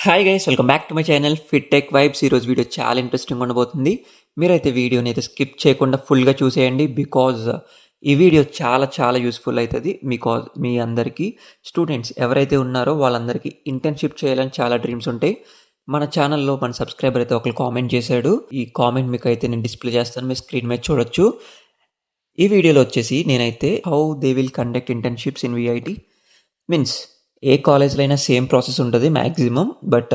Hi guys, welcome back to my channel fit tech vibes. ఈరోజు video చాలా interesting ఉండబోతుంది. మీరైతే వీడియోని అయితే స్కిప్ చేయకుండా ఫుల్గా చూసేయండి. బికాజ్ ఈ వీడియో చాలా చాలా యూస్ఫుల్ అవుతుంది. మీ అందరికీ స్టూడెంట్స్ ఎవరైతే ఉన్నారో వాళ్ళందరికీ ఇంటర్న్షిప్ చేయాలని చాలా డ్రీమ్స్ ఉంటాయి. మన ఛానల్లో మన సబ్స్క్రైబర్ అయితే ఒకరు కామెంట్ చేశాడు. ఈ కామెంట్ మీకు అయితే నేను డిస్ప్లే చేస్తాను, మీ స్క్రీన్ మీద చూడొచ్చు. ఈ వీడియోలో వచ్చేసి నేనైతే how they will conduct internships in VIT means ఏ కాలేజ్లో అయినా సేమ్ ప్రాసెస్ ఉంటుంది మ్యాక్సిమం. బట్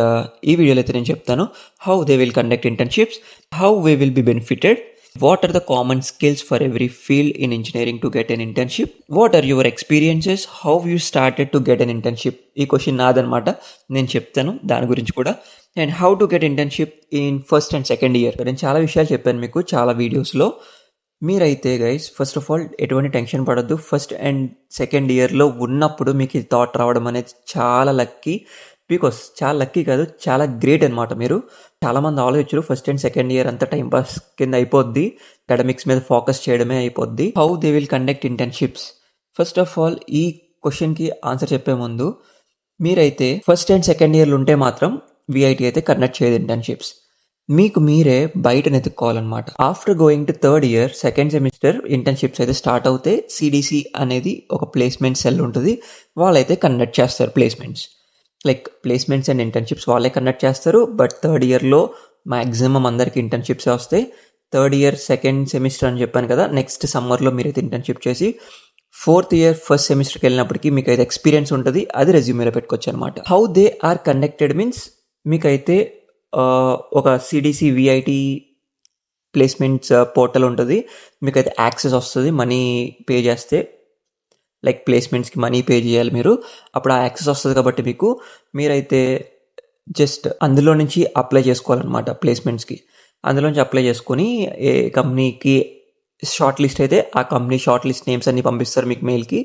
ఈ వీడియోలో అయితే నేను చెప్తాను how they will conduct internships, how we will be benefited, what are the common skills for every field in engineering to get an internship, what are your experiences, how you started to get an internship. ఈ question నాదనమాట, నేను చెప్తాను దాని గురించి కూడా. And how to get internship in first and second year. నేను చాలా విషయాలు చెప్పాను మీకు చాలా వీడియోస్లో. మీరైతే గైస్ ఫస్ట్ ఆఫ్ ఆల్ ఎటువంటి టెన్షన్ పడద్దు. ఫస్ట్ అండ్ సెకండ్ ఇయర్లో ఉన్నప్పుడు మీకు ఈ థాట్ రావడం అనేది చాలా లక్కీ. బికాస్ చాలా లక్కీ కాదు, చాలా గ్రేట్ అనమాట. మీరు చాలామంది ఆలోచించారు ఫస్ట్ అండ్ సెకండ్ ఇయర్ అంతా టైంపాస్ కింద అయిపోద్ది, అకాడమిక్స్ మీద ఫోకస్ చేయడమే అయిపోద్ది. How they will conduct internships. First of all ఈ క్వశ్చన్కి ఆన్సర్ చెప్పే ముందు మీరైతే ఫస్ట్ అండ్ సెకండ్ ఇయర్లు ఉంటే మాత్రం విఐటి అయితే కండక్ట్ చేయదు ఇంటర్న్షిప్స్. మీకు మీరే బయట నెతుక్కోవాలన్నమాట. After going to third year second semester internships అయితే స్టార్ట్ అవుతాయి. సిడిసి అనేది ఒక ప్లేస్మెంట్ సెల్ ఉంటుంది, వాళ్ళైతే కండక్ట్ చేస్తారు placements. Like placements and internships వాళ్ళే కండక్ట్ చేస్తారు. బట్ థర్డ్ ఇయర్లో మ్యాక్సిమం అందరికి ఇంటర్న్షిప్స్ వస్తాయి. థర్డ్ ఇయర్ సెకండ్ సెమిస్టర్ అని చెప్పాను కదా, నెక్స్ట్ సమ్మర్లో మీరైతే ఇంటర్న్షిప్ చేసి ఫోర్త్ ఇయర్ ఫస్ట్ సెమిస్టర్కి వెళ్ళినప్పటికీ మీకు అయితే ఎక్స్పీరియన్స్ ఉంటుంది, అది రెజ్యూమేలో పెట్టుకోవచ్చు అనమాట. How they are conducted means మీకైతే ఒక సిడిసి విఐటి ప్లేస్మెంట్స్ పోర్టల్ ఉంటుంది, మీకైతే యాక్సెస్ వస్తుంది. మనీ పే చేస్తే లైక్ ప్లేస్మెంట్స్కి మనీ పే చేయాలి మీరు, అప్పుడు ఆ యాక్సెస్ వస్తుంది. కాబట్టి మీరైతే జస్ట్ అందులో నుంచి అప్లై చేసుకోవాలన్నమాట ప్లేస్మెంట్స్కి. అందులోంచి అప్లై చేసుకొని ఏ కంపెనీకి షార్ట్ లిస్ట్ అయితే ఆ కంపెనీ షార్ట్ లిస్ట్ నేమ్స్ అన్ని పంపిస్తారు మీకు మెయిల్కి.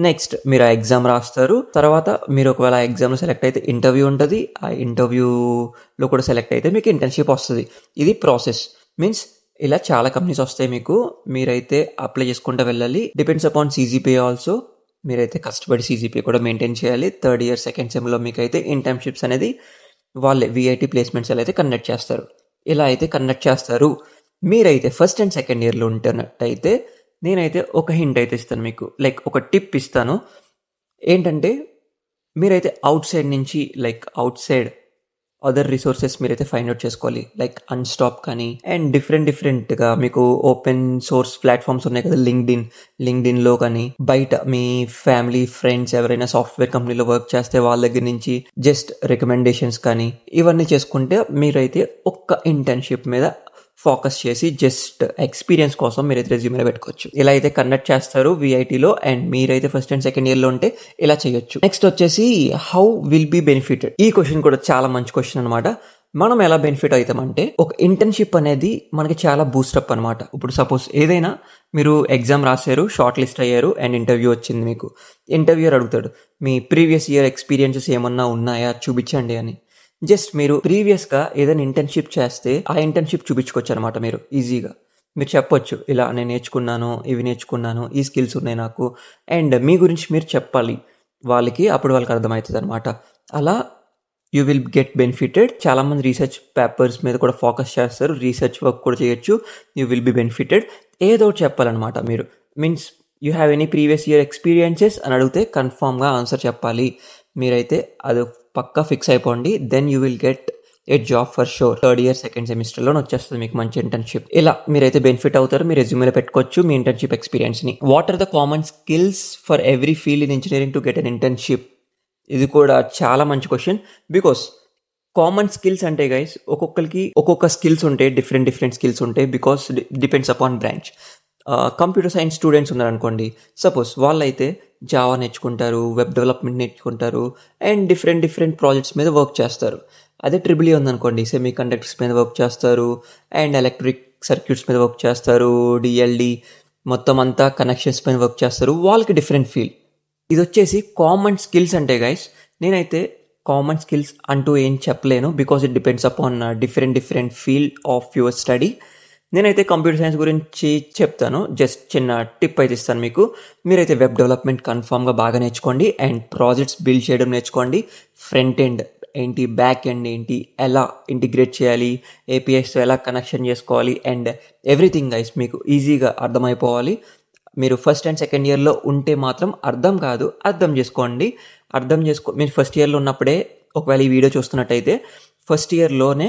నెక్స్ట్ మీరు ఆ ఎగ్జామ్ రాస్తారు. తర్వాత మీరు ఒకవేళ ఆ ఎగ్జామ్లో సెలెక్ట్ అయితే ఇంటర్వ్యూ ఉంటుంది, ఆ ఇంటర్వ్యూలో కూడా సెలెక్ట్ అయితే మీకు ఇంటర్న్షిప్ వస్తుంది. ఇది ప్రాసెస్. మీన్స్ ఇలా చాలా కంపెనీస్ వస్తాయి మీకు, మీరైతే అప్లై చేసుకుంటూ వెళ్ళాలి. Depends upon CGPA also. మీరైతే కష్టపడి సిజిపిఏ కూడా మెయింటైన్ చేయాలి. థర్డ్ ఇయర్ సెకండ్ సెమ్లో మీకు అయితే ఇంటర్న్షిప్స్ అనేది వాళ్ళే విఐటి ప్లేస్మెంట్స్ ఎలా అయితే కండక్ట్ చేస్తారు. ఇలా అయితే కండక్ట్ చేస్తారు. మీరైతే ఫస్ట్ అండ్ సెకండ్ ఇయర్లో ఉంటున్నట్టయితే నేనైతే ఒక హింట్ అయితే ఇస్తాను మీకు, లైక్ ఒక టిప్ ఇస్తాను. ఏంటంటే మీరైతే అవుట్ సైడ్ నుంచి like out side other resources మీరైతే ఫైండ్ అవుట్ చేసుకోవాలి. లైక్ అన్స్టాప్ కానీ అండ్ డిఫరెంట్గా మీకు ఓపెన్ సోర్స్ ప్లాట్ఫామ్స్ ఉన్నాయి కదా, లింక్డ్ఇన్లో కానీ, బయట మీ ఫ్యామిలీ ఫ్రెండ్స్ ఎవరైనా సాఫ్ట్వేర్ కంపెనీలో వర్క్ చేస్తే వాళ్ళ దగ్గర నుంచి జస్ట్ రికమెండేషన్స్ కానీ ఇవన్నీ చేసుకుంటే మీరైతే ఒక్క ఇంటర్న్షిప్ మీద ఫోకస్ చేసి జస్ట్ ఎక్స్పీరియన్స్ కోసం మీరైతే రెజ్యూమేలో పెట్టుకోవచ్చు. ఇలా అయితే కండక్ట్ చేస్తారు విఐటిలో. అండ్ మీరైతే ఫస్ట్ అండ్ సెకండ్ ఇయర్లో ఉంటే ఇలా చేయొచ్చు. నెక్స్ట్ వచ్చేసి హౌ విల్ బి బెనిఫిటెడ్. ఈ క్వశ్చన్ కూడా చాలా మంచి క్వశ్చన్ అనమాట. మనం ఎలా బెనిఫిట్ అవుతామంటే ఒక ఇంటర్న్షిప్ అనేది మనకి చాలా బూస్టప్ అనమాట. ఇప్పుడు సపోజ్ ఏదైనా మీరు ఎగ్జామ్ రాశారు, షార్ట్ లిస్ట్ అయ్యారు అండ్ ఇంటర్వ్యూ వచ్చింది. మీకు ఇంటర్వ్యూయర్ అడుగుతాడు మీ ప్రీవియస్ ఇయర్ ఎక్స్పీరియన్సెస్ ఏమన్నా ఉన్నాయా చూపించండి అని. జస్ట్ మీరు ప్రీవియస్గా ఏదైనా ఇంటర్న్షిప్ చేస్తే ఆ ఇంటర్న్షిప్ చూపించుకోవచ్చు అనమాట. మీరు ఈజీగా మీరు చెప్పొచ్చు, ఇలా నేను నేర్చుకున్నాను, ఇవి నేర్చుకున్నాను, ఈ స్కిల్స్ ఉన్నాయి నాకు, అండ్ మీ గురించి మీరు చెప్పాలి వాళ్ళకి. అప్పుడు వాళ్ళకి అర్థమవుతుంది అనమాట. అలా యూ విల్ గెట్ బెనిఫిటెడ్. చాలామంది రీసెర్చ్ పేపర్స్ మీద కూడా ఫోకస్ చేస్తారు, రీసెర్చ్ వర్క్ కూడా చేయొచ్చు. You will be benefited. ఏదో ఒకటి చెప్పాలన్నమాట మీరు. Means you have any previous year experiences అని అడిగితే కన్ఫామ్గా ఆన్సర్ చెప్పాలి. మీరైతే అది పక్కా ఫిక్స్ అయిపోండి. Then you will get a job for sure. Third year second సెమిస్టర్లో వచ్చేస్తుంది మీకు మంచి ఇంటర్న్షిప్. ఇలా మీరైతే బెనిఫిట్ అవుతారు. మీ రెజ్యూమేలో పెట్టుకోవచ్చు మీ ఇంటర్న్షిప్ ఎక్స్పీరియన్స్ని. What are the common skills for every field in engineering to get an internship. ఇది కూడా చాలా మంచి క్వశ్చన్. బికాస్ కామన్ స్కిల్స్ అంటే గైస్ ఒక్కొక్కరికి ఒక్కొక్క స్కిల్స్ ఉంటాయి, డిఫరెంట్ స్కిల్స్ ఉంటాయి. Because depends upon branch. Computer science students ఉన్నారనుకోండి, సపోజ్ వాళ్ళైతే జావా నేర్చుకుంటారు, వెబ్ డెవలప్మెంట్ నేర్చుకుంటారు అండ్ డిఫరెంట్ ప్రాజెక్ట్స్ మీద వర్క్ చేస్తారు. అదే ట్రిపుల్ ఈ ఉందనుకోండి, సెమీ కండక్టర్స్ మీద వర్క్ చేస్తారు అండ్ ఎలక్ట్రిక్ సర్క్యూట్స్ మీద వర్క్ చేస్తారు, డిఎల్డి మొత్తం అంతా కనెక్షన్స్ పైన వర్క్ చేస్తారు. వాళ్ళకి డిఫరెంట్ ఫీల్డ్. ఇది వచ్చేసి కామన్ స్కిల్స్ అంటే గైస్ నేనైతే కామన్ స్కిల్స్ అంటూ ఏం చెప్పలేను. Because it depends upon different field of your study. నేనైతే కంప్యూటర్ సైన్స్ గురించి చెప్తాను. జస్ట్ చిన్న టిప్ అయితే ఇస్తాను మీకు. మీరైతే వెబ్ డెవలప్మెంట్ కన్ఫామ్గా బాగా నేర్చుకోండి అండ్ ప్రాజెక్ట్స్ బిల్డ్ చేయడం నేర్చుకోండి. ఫ్రంట్ ఎండ్ ఏంటి, బ్యాక్ ఎండ్ ఏంటి, ఎలా ఇంటిగ్రేట్ చేయాలి, ఏపీఐస్తో ఎలా కనెక్షన్ చేసుకోవాలి, అండ్ ఎవ్రీథింగ్ గైస్ మీకు ఈజీగా అర్థమైపోవాలి. మీరు ఫస్ట్ అండ్ సెకండ్ ఇయర్లో ఉంటే మాత్రం అర్థం కాదు, అర్థం చేసుకోండి. మీరు ఫస్ట్ ఇయర్లో ఉన్నప్పుడే ఒకవేళ ఈ వీడియో చూస్తున్నట్టయితే ఫస్ట్ ఇయర్లోనే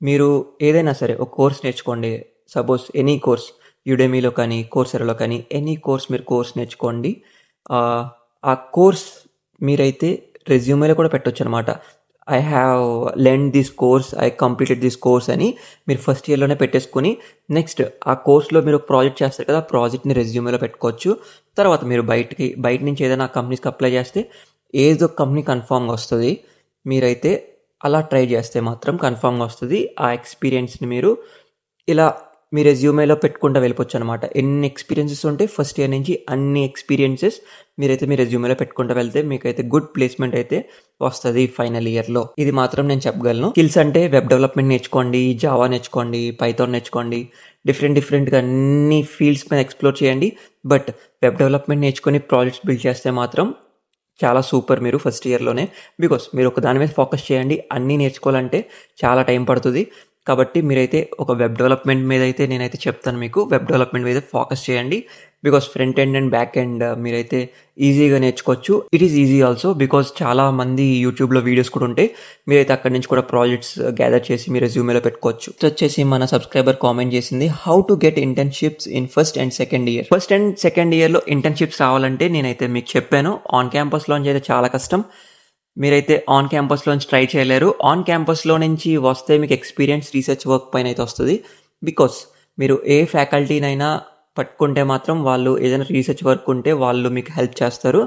మీరు ఏదైనా సరే ఒక కోర్స్ నేర్చుకోండి. సపోజ్ ఎనీ కోర్స్, యుడెమీలో కానీ కోర్సెరాలో కానీ ఎనీ కోర్స్ మీరు కోర్స్ నేర్చుకోండి. ఆ కోర్స్ మీరైతే రెజ్యూమేలో కూడా పెట్టొచ్చు అనమాట. I have learn this course, I completed this course అని మీరు ఫస్ట్ ఇయర్లోనే పెట్టేసుకుని నెక్స్ట్ ఆ కోర్స్లో మీరు ఒక ప్రాజెక్ట్ చేస్తారు కదా, ఆ ప్రాజెక్ట్ని రెజ్యూమేలో పెట్టుకోవచ్చు. తర్వాత మీరు బయట నుంచి ఏదైనా కంపెనీస్కి అప్లై చేస్తే ఏదో కంపెనీ కన్ఫామ్గా వస్తుంది. మీరైతే అలా ట్రై చేస్తే మాత్రం కన్ఫామ్గా వస్తుంది. ఆ ఎక్స్పీరియన్స్ని మీరు ఇలా మీ రెజ్యూమేలో పెట్టుకుంటూ వెళ్ళిపోవచ్చు అనమాట. ఎన్ని ఎక్స్పీరియన్సెస్ ఉంటే ఫస్ట్ ఇయర్ నుంచి అన్ని ఎక్స్పీరియన్సెస్ మీరైతే మీ రెజ్యూమేలో పెట్టుకుంటూ వెళ్తే మీకైతే గుడ్ ప్లేస్మెంట్ అయితే వస్తుంది ఫైనల్ ఇయర్లో. ఇది మాత్రం నేను చెప్పగలను. స్కిల్స్ అంటే వెబ్ డెవలప్మెంట్ నేర్చుకోండి, జావా నేర్చుకోండి, పైథాన్ నేర్చుకోండి, డిఫరెంట్గా అన్ని ఫీల్డ్స్ మీద ఎక్స్ప్లోర్ చేయండి. బట్ వెబ్ డెవలప్మెంట్ నేర్చుకొని ప్రాజెక్ట్స్ బిల్డ్ చేస్తే మాత్రం చాలా సూపర్ మీరు ఫస్ట్ ఇయర్లోనే. బికాస్ మీరు ఒక దాని మీద ఫోకస్ చేయండి. అన్నీ నేర్చుకోవాలంటే చాలా టైం పడుతుంది. కాబట్టి మీరైతే ఒక వెబ్ డెవలప్మెంట్ మీద అయితే నేనైతే చెప్తాను మీకు, వెబ్ డెవలప్మెంట్ మీద ఫోకస్ చేయండి. Because front end and back end మీరైతే ఈజీగా నేర్చుకోవచ్చు. It is easy also because చాలా మంది యూట్యూబ్లో వీడియోస్ కూడా ఉంటాయి. మీరైతే అక్కడి నుంచి కూడా ప్రాజెక్ట్స్ గ్యాదర్ చేసి మీ రెజ్యూమేలో పెట్టుకోవచ్చు. వచ్చేసి మన సబ్స్క్రైబర్ కామెంట్ చేసింది, how to get internships in first and second year. First and second ఇయర్లో ఇంటర్న్షిప్స్ రావాలంటే నేనైతే మీకు చెప్పాను, ఆన్ క్యాంపస్లో అయితే చాలా కష్టం. మీరైతే ఆన్ క్యాంపస్లో నుంచి ట్రై చేయలేరు. ఆన్ క్యాంపస్లో నుంచి వస్తే మీకు ఎక్స్పీరియన్స్ రీసెర్చ్ వర్క్ పైన అయితే వస్తుంది. బికాస్ మీరు ఏ ఫ్యాకల్టీనైనా పట్టుకుంటే మాత్రం వాళ్ళు ఏదైనా రీసెర్చ్ వర్క్ ఉంటే వాళ్ళు మీకు హెల్ప్ చేస్తారు.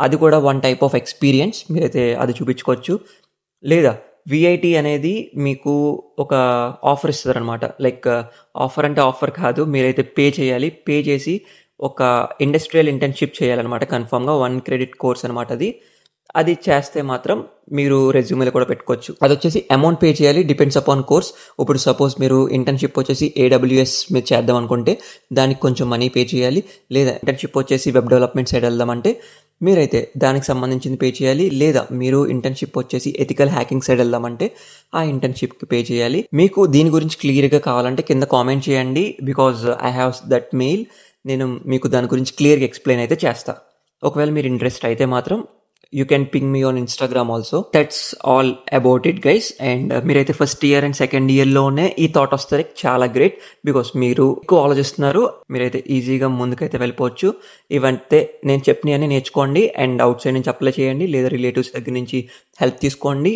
అది కూడా వన్ టైప్ ఆఫ్ ఎక్స్పీరియన్స్, మీరైతే అది చూపించుకోవచ్చు. లేదా విఐటి అనేది మీకు ఒక ఆఫర్ ఇస్తుంది అనమాట. లైక్ ఆఫర్ అంటే ఆఫర్ కాదు, మీరైతే పే చేయాలి. పే చేసి ఒక ఇండస్ట్రియల్ ఇంటర్న్షిప్ చేయాలన్నమాట. కన్ఫామ్గా 1 క్రెడిట్ కోర్స్ అనమాట అది చేస్తే మాత్రం మీరు రెజ్యూమేలో కూడా పెట్టుకోవచ్చు. అది వచ్చేసి అమౌంట్ పే చేయాలి, డిపెండ్స్ అపాన్ కోర్స్. ఇప్పుడు సపోజ్ మీరు ఇంటర్న్షిప్ వచ్చేసి AWS మీరు చేద్దాం అనుకుంటే దానికి కొంచెం మనీ పే చేయాలి. లేదా ఇంటర్న్షిప్ వచ్చేసి వెబ్ డెవలప్మెంట్ సైడ్ వెళ్దామంటే మీరైతే దానికి సంబంధించింది పే చేయాలి. లేదా మీరు ఇంటర్న్షిప్ వచ్చేసి ఎథికల్ హ్యాకింగ్ సైడ్ వెళ్దామంటే ఆ ఇంటర్న్షిప్కి పే చేయాలి. మీకు దీని గురించి క్లియర్గా కావాలంటే కింద కామెంట్ చేయండి. Because I have that mail. నేను మీకు దాని గురించి క్లియర్గా ఎక్స్ప్లెయిన్ అయితే చేస్తా. ఒకవేళ మీరు ఇంట్రెస్ట్ అయితే మాత్రం you can ping me on Instagram also. That's all about it guys. And మీరైతే ఫస్ట్ ఇయర్ అండ్ సెకండ్ ఇయర్లోనే ఈ థాట్ వస్తే చాలా గ్రేట్. బికాస్ మీరు ఎక్కువ ఆలోచిస్తున్నారు, మీరైతే ఈజీగా ముందుకైతే వెళ్ళిపోవచ్చు. ఇవంతే నేను చెప్పినవన్నీ నేర్చుకోండి అండ్ అవుట్ సైడ్ నుంచి అప్లై చేయండి. లేదా రిలేటివ్స్ దగ్గర నుంచి హెల్ప్ తీసుకోండి.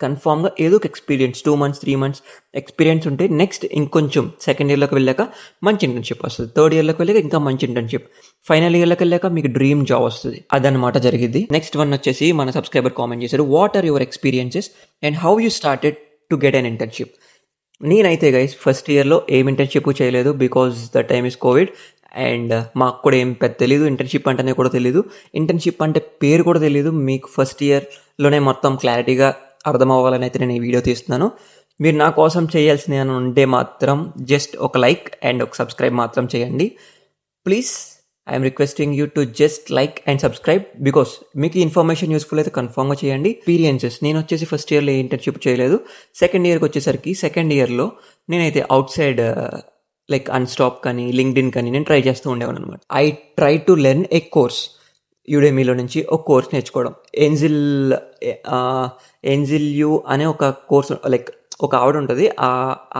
కన్ఫామ్గా ఏదో ఒక ఎక్స్పీరియన్స్ 2 months 3 months ఎక్స్పీరియన్స్ ఉంటే నెక్స్ట్ ఇంకొంచెం సెకండ్ ఇయర్లోకి వెళ్ళాక మంచి ఇంటర్న్షిప్ వస్తుంది. థర్డ్ ఇయర్లోకి వెళ్ళాక ఇంకా మంచి ఇంటర్న్షిప్, ఫైనల్ ఇయర్లోకి వెళ్ళాక మీకు డ్రీమ్ జాబ్ వస్తుంది. అదనమాట జరిగింది. నెక్స్ట్ వన్ వచ్చేసి మన సబ్స్క్రైబర్ కామెంట్ చేశారు, what are your experiences and how you started to get an internship. నేనైతే గైస్ ఫస్ట్ ఇయర్లో ఏం ఇంటర్న్షిప్ చేయలేదు because the time is Covid. And మాకు కూడా ఏం పెద్ద తెలీదు, ఇంటర్న్షిప్ అంటేనే కూడా తెలీదు, ఇంటర్న్షిప్ అంటే పేరు కూడా తెలీదు. మీకు ఫస్ట్ ఇయర్లోనే మొత్తం క్లారిటీగా అర్థం అవ్వాలని అయితే నేను ఈ వీడియో తీస్తున్నాను. మీరు నా కోసం చేయాల్సింది అని ఉంటే మాత్రం జస్ట్ ఒక లైక్ అండ్ ఒక సబ్స్క్రైబ్ మాత్రం చేయండి please. I'm requesting you to just like and subscribe because మీకు ఇన్ఫర్మేషన్ యూస్ఫుల్ అయితే కన్ఫామ్గా చేయండి. ఎక్స్పీరియన్సెస్ నేను వచ్చేసి ఫస్ట్ ఇయర్లో ఏ ఇంటర్న్షిప్ చేయలేదు. సెకండ్ ఇయర్కి వచ్చేసరికి సెకండ్ ఇయర్లో నేనైతే అవుట్ సైడ్ లైక్ అన్స్టాప్ కానీ లింక్డ్ఇన్ కానీ నేను ట్రై చేస్తూ ఉండేవాను అనమాట. I try to learn a course. యుడెమీలో నుంచి ఒక కోర్స్ నేర్చుకోవడం, ఏంజిల్ యూ అనే ఒక కోర్స్, లైక్ ఒక ఆవిడ ఉంటుంది, ఆ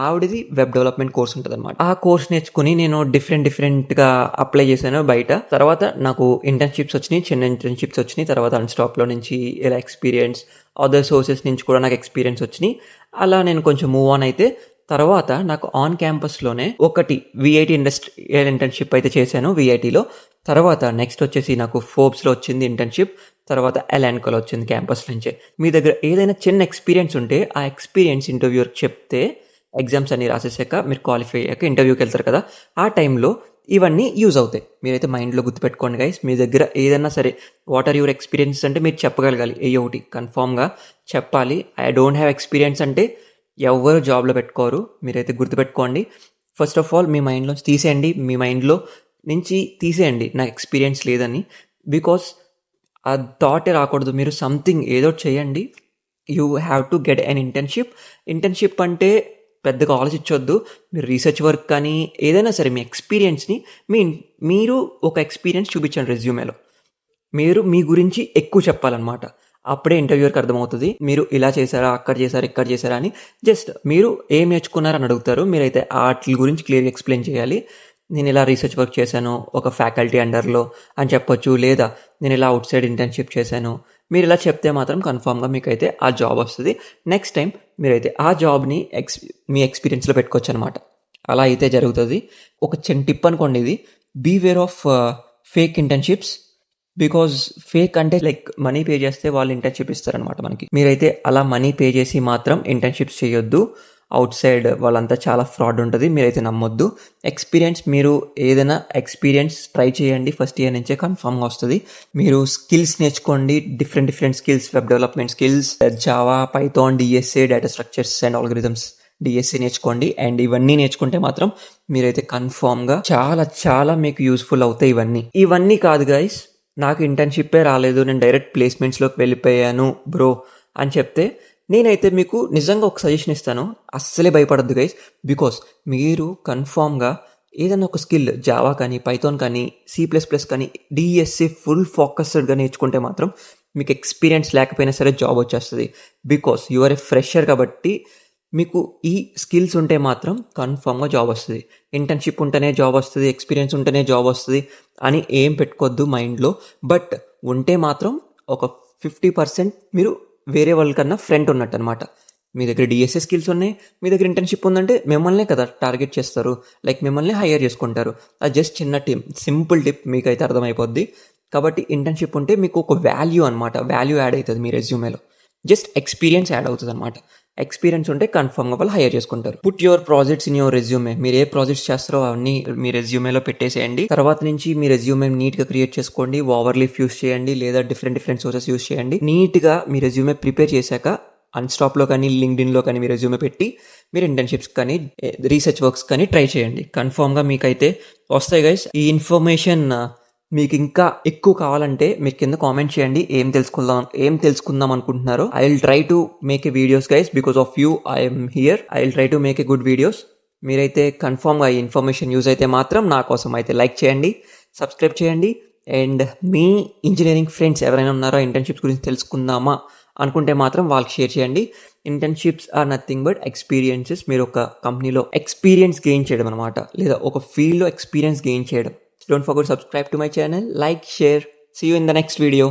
ఆవిడది వెబ్ డెవలప్మెంట్ కోర్స్ ఉంటుంది అనమాట. ఆ కోర్స్ నేర్చుకుని నేను డిఫరెంట్గా అప్లై చేశాను బయట. తర్వాత నాకు ఇంటర్న్షిప్స్ వచ్చినాయి, చిన్న ఇంటర్న్షిప్స్ వచ్చినాయి. తర్వాత అన్స్టాప్లో నుంచి ఇలా ఎక్స్పీరియన్స్, అదర్ సోర్సెస్ నుంచి కూడా నాకు ఎక్స్పీరియన్స్ వచ్చినాయి. అలా నేను కొంచెం మూవ్ ఆన్ అయితే తర్వాత నాకు ఆన్ క్యాంపస్లోనే ఒకటి విఐటి ఇండస్ట్రియల్ ఇంటర్న్షిప్ అయితే చేశాను విఐటిలో. తర్వాత నెక్స్ట్ వచ్చేసి నాకు ఫోర్బ్స్లో వచ్చింది ఇంటర్న్షిప్. తర్వాత ఎలాన్కోలో వచ్చింది క్యాంపస్ నుంచే. మీ దగ్గర ఏదైనా చిన్న ఎక్స్పీరియన్స్ ఉంటే ఆ ఎక్స్పీరియన్స్ ఇంటర్వ్యూకి చెప్తే ఎగ్జామ్స్ అన్ని రాసేసాక మీరు క్వాలిఫై అయ్యాక ఇంటర్వ్యూకి వెళ్తారు కదా, ఆ టైంలో ఇవన్నీ యూజ్ అవుతాయి. మీరైతే మైండ్లో గుర్తుపెట్టుకోండి గైస్. మీ దగ్గర ఏదైనా సరే వాట్ ఆర్ యువర్ ఎక్స్పీరియన్సెస్ అంటే మీరు చెప్పగలగాలి. ఒకటి కన్ఫామ్గా చెప్పాలి. ఐ డోంట్ హ్యావ్ ఎక్స్పీరియన్స్ అంటే ఎవరు జాబ్లో పెట్టుకోరు. మీరైతే గుర్తుపెట్టుకోండి. ఫస్ట్ ఆఫ్ ఆల్ మీ మైండ్లోంచి తీసేయండి, మీ మైండ్లో నుంచి తీసేయండి నాకు ఎక్స్పీరియన్స్ లేదని. బికాస్ ఆ థాటే రాకూడదు. మీరు సంథింగ్ ఏదో చేయండి, you have to get an internship అంటే పెద్దగా ఆలోచించొద్దు. మీరు రీసెర్చ్ వర్క్ కానీ ఏదైనా సరే మీ ఎక్స్పీరియన్స్ని మీరు ఒక ఎక్స్పీరియన్స్ చూపించండి రెజ్యూమేలో. మీరు మీ గురించి ఎక్కువ చెప్పాలన్నమాట. అప్పుడే ఇంటర్వ్యూకి అర్థమవుతుంది మీరు ఇలా చేశారా, అక్కడ చేశారా, ఇక్కడ చేశారా అని. జస్ట్ మీరు ఏం నేర్చుకున్నారని అడుగుతారు. మీరైతే వాటి గురించి క్లియర్గా ఎక్స్ప్లెయిన్ చేయాలి. నేను ఇలా రీసెర్చ్ వర్క్ చేశాను ఒక ఫ్యాకల్టీ అండర్లో అని చెప్పొచ్చు, లేదా నేను ఇలా అవుట్ సైడ్ ఇంటర్న్షిప్ చేశాను. మీరు ఇలా చెప్తే మాత్రం కన్ఫామ్గా మీకైతే ఆ జాబ్ వస్తుంది. నెక్స్ట్ టైం మీరైతే ఆ జాబ్ని మీ ఎక్స్పీరియన్స్లో పెట్టుకోవచ్చు అనమాట. అలా అయితే జరుగుతుంది. ఒక చిన్న టిప్ అనుకోండి ఇది, beware of fake internships. Because fake అంటే లైక్ మనీ పే చేస్తే వాళ్ళు ఇంటర్న్షిప్ ఇస్తారనమాట మనకి. మీరైతే అలా మనీ పే చేసి మాత్రం ఇంటర్న్షిప్స్ చేయొద్దు. అవుట్ సైడ్ వాళ్ళంతా చాలా ఫ్రాడ్ ఉంటుంది, మీరైతే నమ్మొద్దు. మీరు ఏదైనా ఎక్స్పీరియన్స్ ట్రై చేయండి, ఫస్ట్ ఇయర్ నుంచే కన్ఫామ్గా వస్తుంది. మీరు స్కిల్స్ నేర్చుకోండి, different skills, web development skills, Java, Python, DSA, data structures and algorithms, DSC నేర్చుకోండి. అండ్ ఇవన్నీ నేర్చుకుంటే మాత్రం మీరైతే కన్ఫామ్గా చాలా మీకు యూస్ఫుల్ అవుతాయి. ఇవన్నీ కాదు గైస్, నాకు ఇంటర్న్షిప్పే రాలేదు, నేను డైరెక్ట్ ప్లేస్మెంట్స్లోకి వెళ్ళిపోయాను బ్రో అని చెప్తే నేనైతే మీకు నిజంగా ఒక సజెషన్ ఇస్తాను. అస్సలే భయపడద్దు గైస్. బికాస్ మీరు కన్ఫామ్గా ఏదైనా ఒక స్కిల్, జావా కానీ, పైథాన్ కానీ, C++ కానీ, డిఎస్సి ఫుల్ ఫోకస్డ్గా నేర్చుకుంటే మాత్రం మీకు ఎక్స్పీరియన్స్ లేకపోయినా సరే జాబ్ వచ్చేస్తుంది. Because you are a fresher కాబట్టి మీకు ఈ స్కిల్స్ ఉంటే మాత్రం కన్ఫామ్గా జాబ్ వస్తుంది. ఇంటర్న్షిప్ ఉంటేనే జాబ్ వస్తుంది, ఎక్స్పీరియన్స్ ఉంటేనే జాబ్ వస్తుంది అని ఏం పెట్టుకోవద్దు మైండ్లో. బట్ ఉంటే మాత్రం ఒక 50% మీరు వేరే వాళ్ళకన్నా ఫ్రంట్ ఉన్నట్టు అనమాట. మీ దగ్గర డిఎస్ఏ స్కిల్స్ ఉన్నాయి, మీ దగ్గర ఇంటర్న్షిప్ ఉందంటే మిమ్మల్నే కదా టార్గెట్ చేస్తారు, లైక్ మిమ్మల్ని హైయర్ చేసుకుంటారు. అది జస్ట్ చిన్న సింపుల్ టిప్, మీకైతే అర్థమైపోద్ది. కాబట్టి ఇంటర్న్షిప్ ఉంటే మీకు ఒక వాల్యూ యాడ్ అవుతుంది మీ రెజ్యూమేలో. జస్ట్ ఎక్స్పీరియన్స్ యాడ్ అవుతుంది అనమాట. ఎక్స్పీరియన్స్ ఉంటే కన్ఫర్మ్గా వాళ్ళు హైయర్ చేసుకుంటారు. Put your projects in your resume. మీరు ఏ ప్రాజెక్ట్స్ చేస్తారో అవన్నీ మీ రెజ్యూమేలో పెట్టేసేయండి. తర్వాత నుంచి మీ రెజ్యూమే నీట్గా క్రియేట్ చేసుకోండి. ఓవర్లీఫ్ యూస్ చేయండి, లేదా డిఫరెంట్ సోర్సెస్ యూస్ చేయండి. నీట్గా మీ రెజ్యూమే ప్రిపేర్ చేశాక అన్స్టాప్లో కానీ, లింక్డ్ఇన్లో కానీ మీ రెజ్యూమే పెట్టి మీరు ఇంటర్న్షిప్స్ కానీ, రీసెర్చ్ వర్క్స్ కానీ ట్రై చేయండి. కన్ఫామ్గా మీకైతే వస్తాయి గైస్. ఈ ఇన్ఫర్మేషన్ మీకు ఇంకా ఎక్కువ కావాలంటే మీరు కింద కామెంట్ చేయండి ఏం తెలుసుకుందాం అనుకుంటున్నారో. I will try to make a videos guys. Because of you I'm here. I will try to make a good videos. మీరైతే కన్ఫామ్గా ఈ ఇన్ఫర్మేషన్ యూజ్ అయితే మాత్రం నా కోసం అయితే లైక్ చేయండి, సబ్స్క్రైబ్ చేయండి. అండ్ మీ ఇంజనీరింగ్ ఫ్రెండ్స్ ఎవరైనా ఉన్నారో ఇంటర్న్షిప్స్ గురించి తెలుసుకుందామా అనుకుంటే మాత్రం వాళ్ళకి షేర్ చేయండి. Internships are nothing but experiences. మీరు ఒక కంపెనీలో ఎక్స్పీరియన్స్ గెయిన్ చేయడం అనమాట, లేదా ఒక ఫీల్డ్లో ఎక్స్పీరియన్స్ గెయిన్ చేయడం. Don't forget to subscribe to my channel, like, share. See you in the next video.